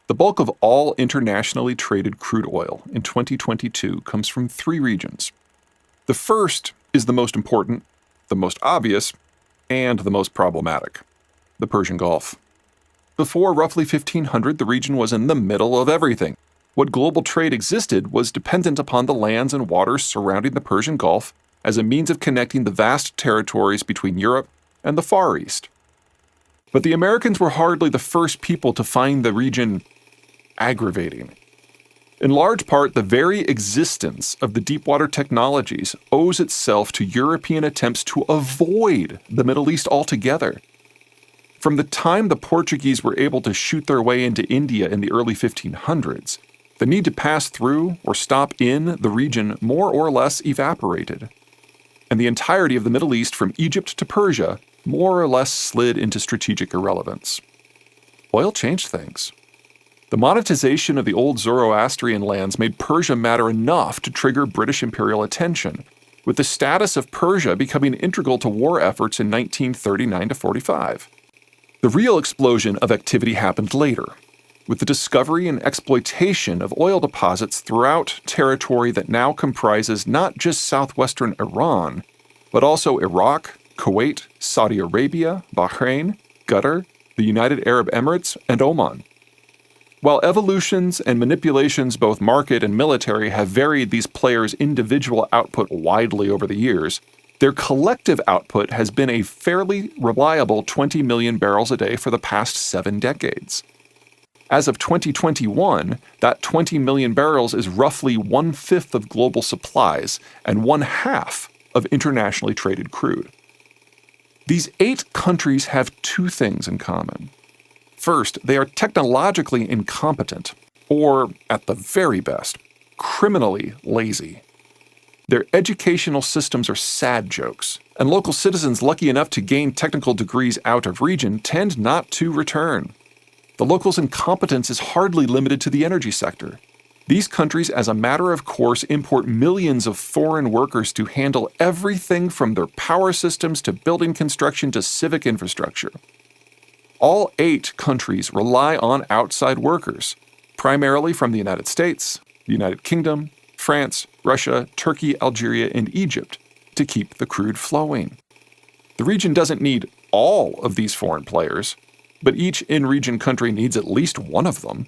The bulk of all internationally traded crude oil in 2022 comes from three regions. The first is the most important, the most obvious, and the most problematic: the Persian Gulf. Before roughly 1500, the region was in the middle of everything. What global trade existed was dependent upon the lands and waters surrounding the Persian Gulf as a means of connecting the vast territories between Europe and the Far East. But the Americans were hardly the first people to find the region aggravating. In large part, the very existence of the deepwater technologies owes itself to European attempts to avoid the Middle East altogether. From the time the Portuguese were able to shoot their way into India in the early 1500s, the need to pass through or stop in the region more or less evaporated, and the entirety of the Middle East from Egypt to Persia more or less slid into strategic irrelevance. Oil changed things. The monetization of the old Zoroastrian lands made Persia matter enough to trigger British imperial attention, with the status of Persia becoming integral to war efforts in 1939 to 45. The real explosion of activity happened later, with the discovery and exploitation of oil deposits throughout territory that now comprises not just southwestern Iran, but also Iraq, Kuwait, Saudi Arabia, Bahrain, Qatar, the United Arab Emirates, and Oman. While evolutions and manipulations, both market and military, have varied these players' individual output widely over the years, their collective output has been a fairly reliable 20 million barrels a day for the past 7 decades. As of 2021, that 20 million barrels is roughly 1/5 of global supplies and 1/2 of internationally traded crude. These 8 countries have 2 things in common. First, they are technologically incompetent, or, at the very best, criminally lazy. Their educational systems are sad jokes, and local citizens lucky enough to gain technical degrees out of region tend not to return. The locals' incompetence is hardly limited to the energy sector. These countries, as a matter of course, import millions of foreign workers to handle everything from their power systems to building construction to civic infrastructure. All 8 countries rely on outside workers, primarily from the United States, the United Kingdom, France, Russia, Turkey, Algeria, and Egypt, to keep the crude flowing. The region doesn't need all of these foreign players, but each in-region country needs at least one of them.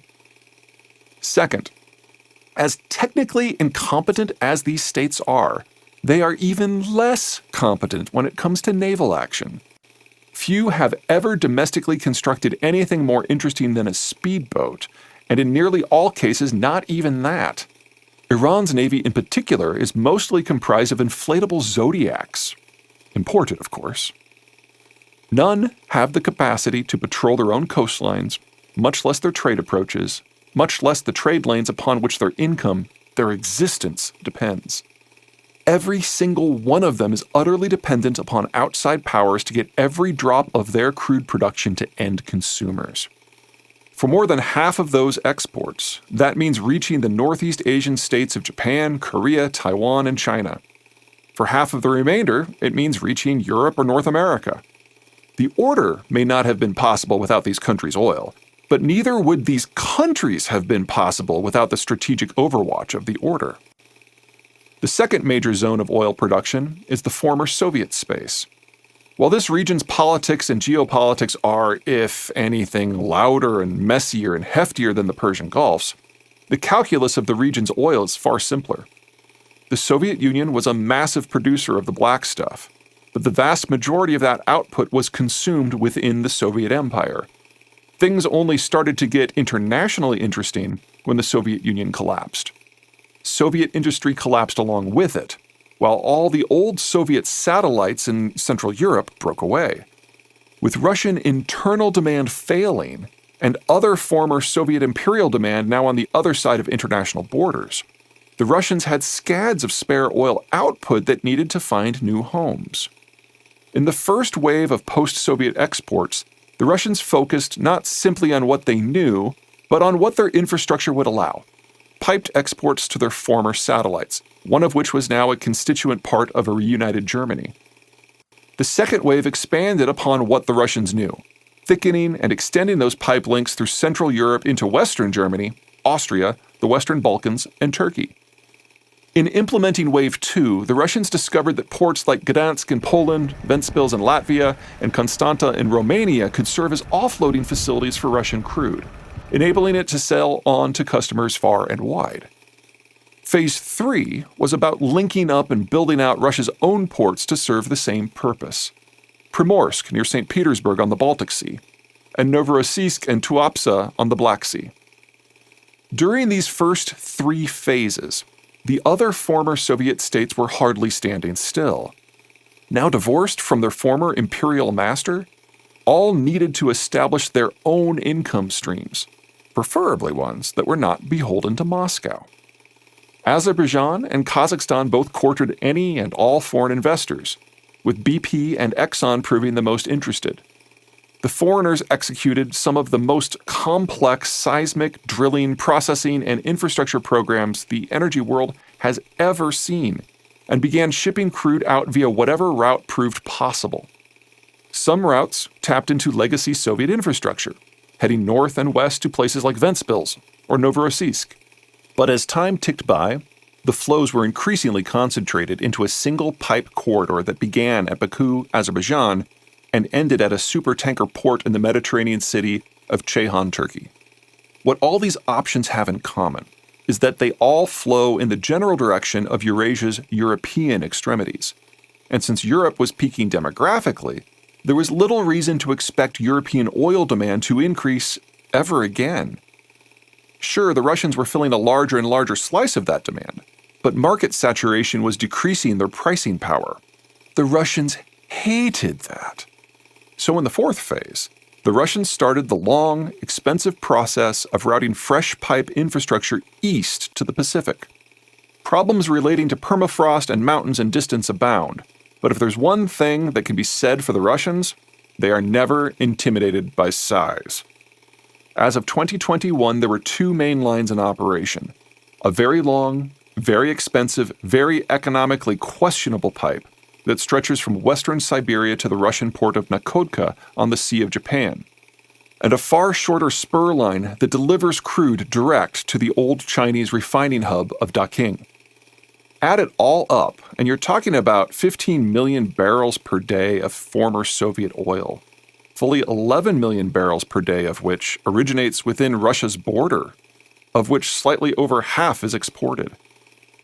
Second, as technically incompetent as these states are, they are even less competent when it comes to naval action. Few have ever domestically constructed anything more interesting than a speedboat, and in nearly all cases, not even that. Iran's navy in particular is mostly comprised of inflatable zodiacs. Imported, of course. None have the capacity to patrol their own coastlines, much less their trade approaches, much less the trade lanes upon which their income, their existence, depends. Every single one of them is utterly dependent upon outside powers to get every drop of their crude production to end consumers. For more than half of those exports, that means reaching the Northeast Asian states of Japan, Korea, Taiwan, and China. For half of the remainder, it means reaching Europe or North America. The order may not have been possible without these countries' oil, but neither would these countries have been possible without the strategic overwatch of the order. The second major zone of oil production is the former Soviet space. While this region's politics and geopolitics are, if anything, louder and messier and heftier than the Persian Gulf's, the calculus of the region's oil is far simpler. The Soviet Union was a massive producer of the black stuff, but the vast majority of that output was consumed within the Soviet Empire. Things only started to get internationally interesting when the Soviet Union collapsed. Soviet industry collapsed along with it, while all the old Soviet satellites in Central Europe broke away. With Russian internal demand failing, and other former Soviet imperial demand now on the other side of international borders, the Russians had scads of spare oil output that needed to find new homes. In the first wave of post-Soviet exports, the Russians focused not simply on what they knew, but on what their infrastructure would allow: piped exports to their former satellites, one of which was now a constituent part of a reunited Germany. The second wave expanded upon what the Russians knew: thickening and extending those pipe links through Central Europe into Western Germany, Austria, the Western Balkans, and Turkey. In implementing Wave 2, the Russians discovered that ports like Gdansk in Poland, Ventspils in Latvia, and Constanta in Romania could serve as offloading facilities for Russian crude, enabling it to sell on to customers far and wide. Phase 3 was about linking up and building out Russia's own ports to serve the same purpose. Primorsk near St. Petersburg on the Baltic Sea, and Novorossiysk and Tuapse on the Black Sea. During these first 3 phases, the other former Soviet states were hardly standing still. Now divorced from their former imperial master, all needed to establish their own income streams, preferably ones that were not beholden to Moscow. Azerbaijan and Kazakhstan both courted any and all foreign investors, with BP and Exxon proving the most interested. The foreigners executed some of the most complex seismic, drilling, processing, and infrastructure programs the energy world has ever seen, and began shipping crude out via whatever route proved possible. Some routes tapped into legacy Soviet infrastructure, heading north and west to places like Ventspils or Novorossiysk. But as time ticked by, the flows were increasingly concentrated into a single pipe corridor that began at Baku, Azerbaijan, and ended at a supertanker port in the Mediterranean city of Zeihan, Turkey. What all these options have in common is that they all flow in the general direction of Eurasia's European extremities. And since Europe was peaking demographically, there was little reason to expect European oil demand to increase ever again. Sure, the Russians were filling a larger and larger slice of that demand, but market saturation was decreasing their pricing power. The Russians hated that. So in the 4th phase, the Russians started the long, expensive process of routing fresh pipe infrastructure east to the Pacific. Problems relating to permafrost and mountains and distance abound, but if there's one thing that can be said for the Russians, they are never intimidated by size. As of 2021, there were 2 main lines in operation: a very long, very expensive, very economically questionable pipe that stretches from western Siberia to the Russian port of Nakodka on the Sea of Japan, and a far shorter spur line that delivers crude direct to the old Chinese refining hub of Daqing. Add it all up, and you're talking about 15 million barrels per day of former Soviet oil, fully 11 million barrels per day of which originates within Russia's border, of which slightly over half is exported.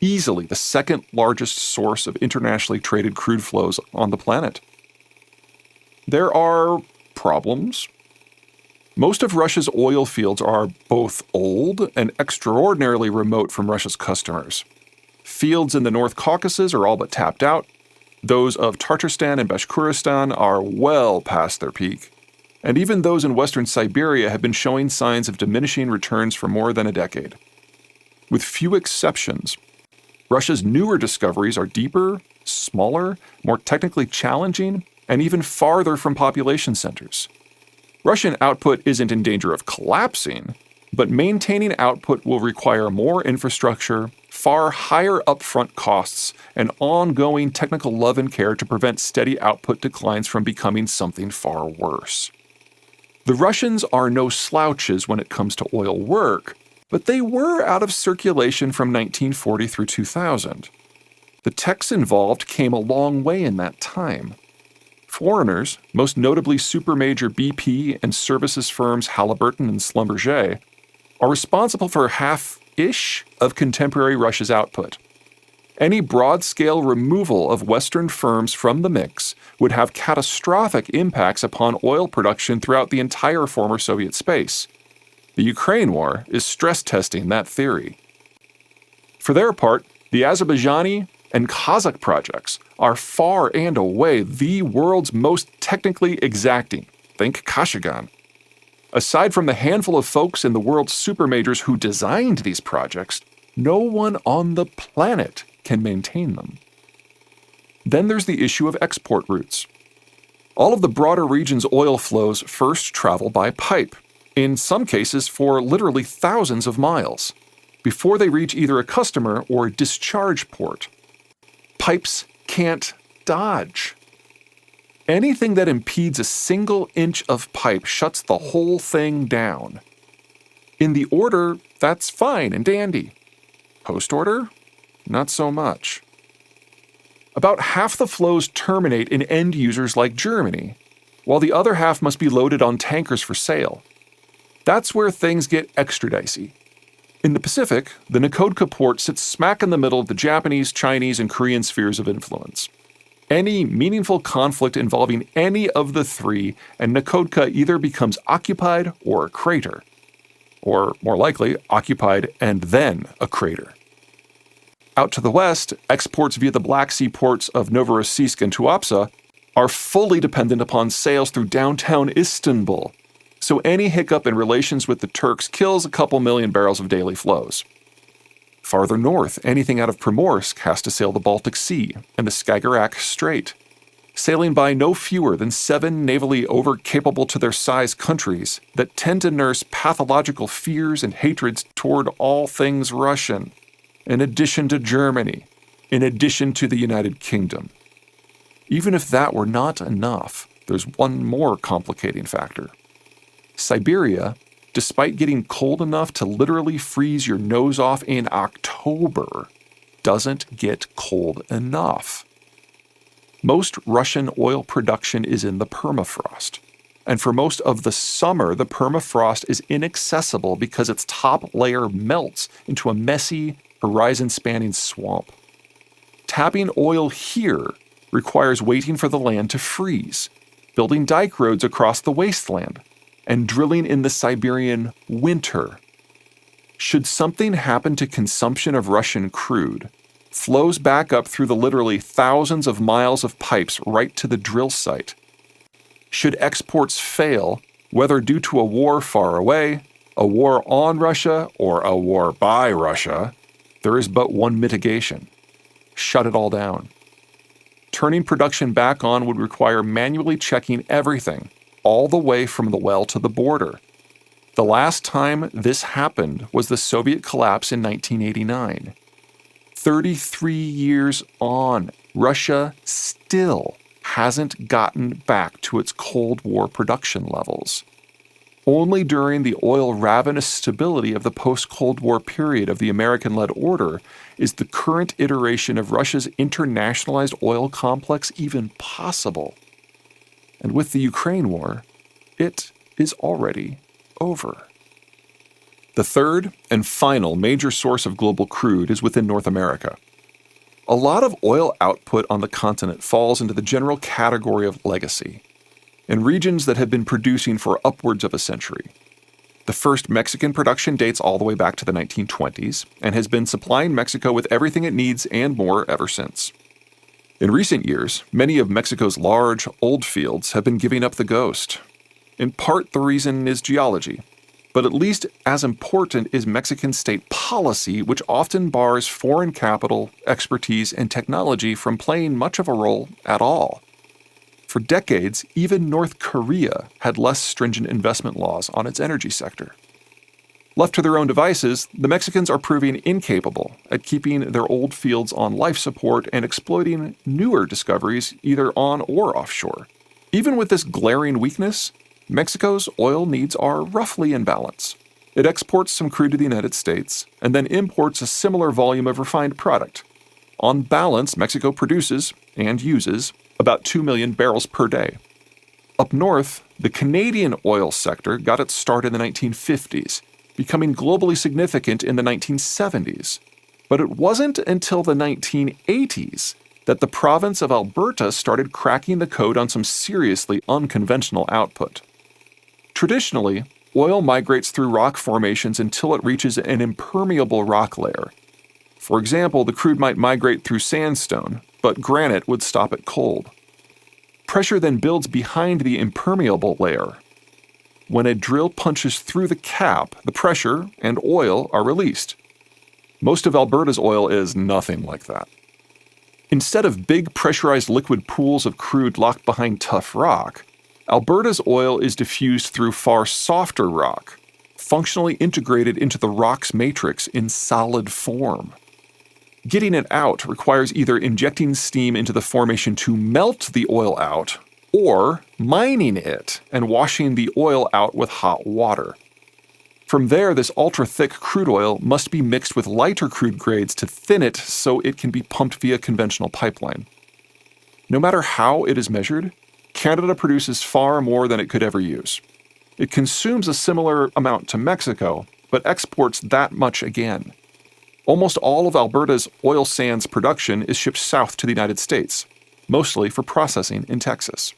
Easily the second largest source of internationally traded crude flows on the planet. There are problems. Most of Russia's oil fields are both old and extraordinarily remote from Russia's customers. Fields in the North Caucasus are all but tapped out. Those of Tatarstan and Bashkortostan are well past their peak. And even those in western Siberia have been showing signs of diminishing returns for more than a decade. With few exceptions, Russia's newer discoveries are deeper, smaller, more technically challenging, and even farther from population centers. Russian output isn't in danger of collapsing, but maintaining output will require more infrastructure, far higher upfront costs, and ongoing technical love and care to prevent steady output declines from becoming something far worse. The Russians are no slouches when it comes to oil work, but they were out of circulation from 1940 through 2000. The techs involved came a long way in that time. Foreigners, most notably supermajor BP and services firms Halliburton and Schlumberger, are responsible for half-ish of contemporary Russia's output. Any broad-scale removal of Western firms from the mix would have catastrophic impacts upon oil production throughout the entire former Soviet space. The Ukraine war is stress-testing that theory. For their part, the Azerbaijani and Kazakh projects are far and away the world's most technically exacting. Think Kashagan. Aside from the handful of folks in the world's supermajors who designed these projects, no one on the planet can maintain them. Then there's the issue of export routes. All of the broader region's oil flows first travel by pipe, in some cases for literally thousands of miles, before they reach either a customer or a discharge port. Pipes can't dodge. Anything that impedes a single inch of pipe shuts the whole thing down. In the order, that's fine and dandy. Post-order? Not so much. About half the flows terminate in end users like Germany, while the other half must be loaded on tankers for sale. That's where things get extra dicey. In the Pacific, the Nakodka port sits smack in the middle of the Japanese, Chinese, and Korean spheres of influence. Any meaningful conflict involving any of the three, and Nakodka either becomes occupied or a crater. Or, more likely, occupied and then a crater. Out to the west, exports via the Black Sea ports of Novorossiysk and Tuapse are fully dependent upon sales through downtown Istanbul, so any hiccup in relations with the Turks kills a couple million barrels of daily flows. Farther north, anything out of Primorsk has to sail the Baltic Sea and the Skagerrak Strait, sailing by no fewer than 7 navally over-capable to their size countries that tend to nurse pathological fears and hatreds toward all things Russian, in addition to Germany, in addition to the United Kingdom. Even if that were not enough, there's one more complicating factor. Siberia, despite getting cold enough to literally freeze your nose off in October, doesn't get cold enough. Most Russian oil production is in the permafrost, and for most of the summer, the permafrost is inaccessible because its top layer melts into a messy, horizon-spanning swamp. Tapping oil here requires waiting for the land to freeze, building dike roads across the wasteland, and drilling in the Siberian winter. Should something happen to consumption of Russian crude, flows back up through the literally thousands of miles of pipes right to the drill site. Should exports fail, whether due to a war far away, a war on Russia, or a war by Russia, there is but one mitigation: shut it all down. Turning production back on would require manually checking everything, all the way from the well to the border. The last time this happened was the Soviet collapse in 1989. 33 years on, Russia still hasn't gotten back to its Cold War production levels. Only during the oil-ravenous stability of the post-Cold War period of the American-led order is the current iteration of Russia's internationalized oil complex even possible. And with the Ukraine war, it is already over. The third and final major source of global crude is within North America. A lot of oil output on the continent falls into the general category of legacy, in regions that have been producing for upwards of a century. The first Mexican production dates all the way back to the 1920s and has been supplying Mexico with everything it needs and more ever since. In recent years, many of Mexico's large, old fields have been giving up the ghost. In part, the reason is geology, but at least as important is Mexican state policy, which often bars foreign capital, expertise, and technology from playing much of a role at all. For decades, even North Korea had less stringent investment laws on its energy sector. Left to their own devices, the Mexicans are proving incapable at keeping their old fields on life support and exploiting newer discoveries either on or offshore. Even with this glaring weakness, Mexico's oil needs are roughly in balance. It exports some crude to the United States and then imports a similar volume of refined product. On balance, Mexico produces and uses about 2 million barrels per day. Up north, the Canadian oil sector got its start in the 1950s, becoming globally significant in the 1970s. But it wasn't until the 1980s that the province of Alberta started cracking the code on some seriously unconventional output. Traditionally, oil migrates through rock formations until it reaches an impermeable rock layer. For example, the crude might migrate through sandstone, but granite would stop it cold. Pressure then builds behind the impermeable layer. When a drill punches through the cap, the pressure and oil are released. Most of Alberta's oil is nothing like that. Instead of big pressurized liquid pools of crude locked behind tough rock, Alberta's oil is diffused through far softer rock, functionally integrated into the rock's matrix in solid form. Getting it out requires either injecting steam into the formation to melt the oil out, or mining it and washing the oil out with hot water. From there, this ultra-thick crude oil must be mixed with lighter crude grades to thin it so it can be pumped via conventional pipeline. No matter how it is measured, Canada produces far more than it could ever use. It consumes a similar amount to Mexico, but exports that much again. Almost all of Alberta's oil sands production is shipped south to the United States, mostly for processing in Texas.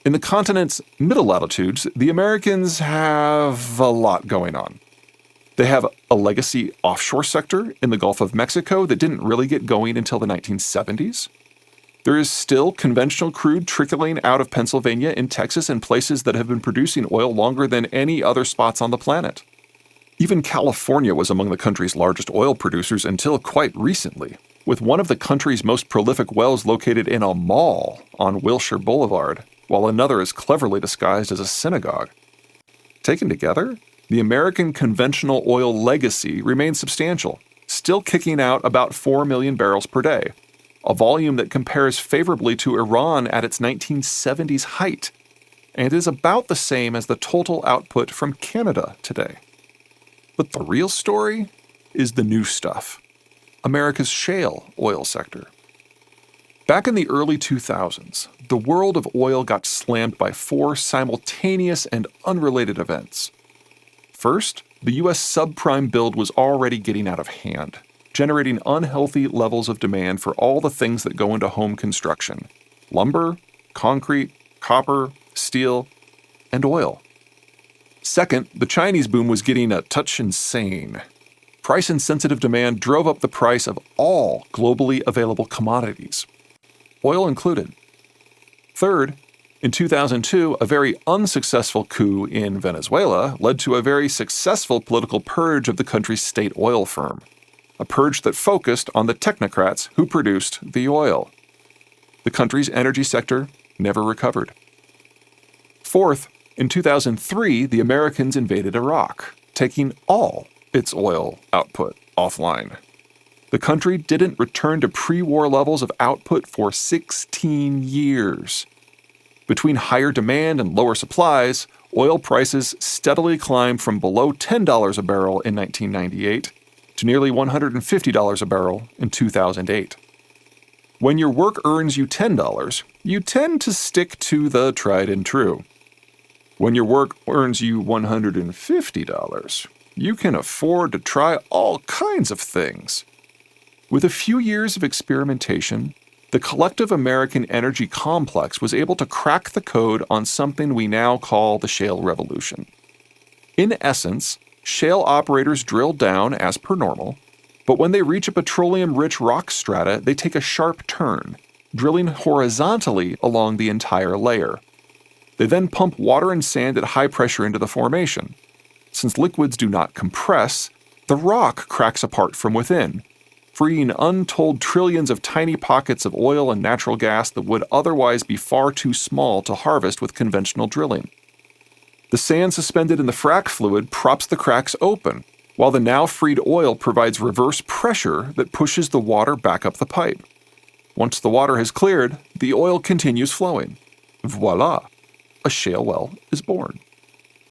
In the continent's middle latitudes, the Americans have a lot going on. They have a legacy offshore sector in the Gulf of Mexico that didn't really get going until the 1970s. There is still conventional crude trickling out of Pennsylvania in Texas and places that have been producing oil longer than any other spots on the planet. Even California was among the country's largest oil producers until quite recently, with one of the country's most prolific wells located in a mall on Wilshire Boulevard, while another is cleverly disguised as a synagogue. Taken together, the American conventional oil legacy remains substantial, still kicking out about 4 million barrels per day, a volume that compares favorably to Iran at its 1970s height, and is about the same as the total output from Canada today. But the real story is the new stuff, America's shale oil sector. Back in the early 2000s, the world of oil got slammed by 4 simultaneous and unrelated events. First, the U.S. subprime build was already getting out of hand, generating unhealthy levels of demand for all the things that go into home construction: lumber, concrete, copper, steel, and oil. Second, the Chinese boom was getting a touch insane. Price-insensitive demand drove up the price of all globally available commodities, oil included. Third, in 2002, a very unsuccessful coup in Venezuela led to a very successful political purge of the country's state oil firm, a purge that focused on the technocrats who produced the oil. The country's energy sector never recovered. Fourth, in 2003, the Americans invaded Iraq, taking all its oil output offline. The country didn't return to pre-war levels of output for 16 years. Between higher demand and lower supplies, oil prices steadily climbed from below $10 a barrel in 1998 to nearly $150 a barrel in 2008. When your work earns you $10, you tend to stick to the tried and true. When your work earns you $150, you can afford to try all kinds of things. With a few years of experimentation, the collective American energy complex was able to crack the code on something we now call the shale revolution. In essence, shale operators drill down as per normal, but when they reach a petroleum-rich rock strata, they take a sharp turn, drilling horizontally along the entire layer. They then pump water and sand at high pressure into the formation. Since liquids do not compress, the rock cracks apart from within, freeing untold trillions of tiny pockets of oil and natural gas that would otherwise be far too small to harvest with conventional drilling. The sand suspended in the frac fluid props the cracks open, while the now freed oil provides reverse pressure that pushes the water back up the pipe. Once the water has cleared, the oil continues flowing. Voila! A shale well is born.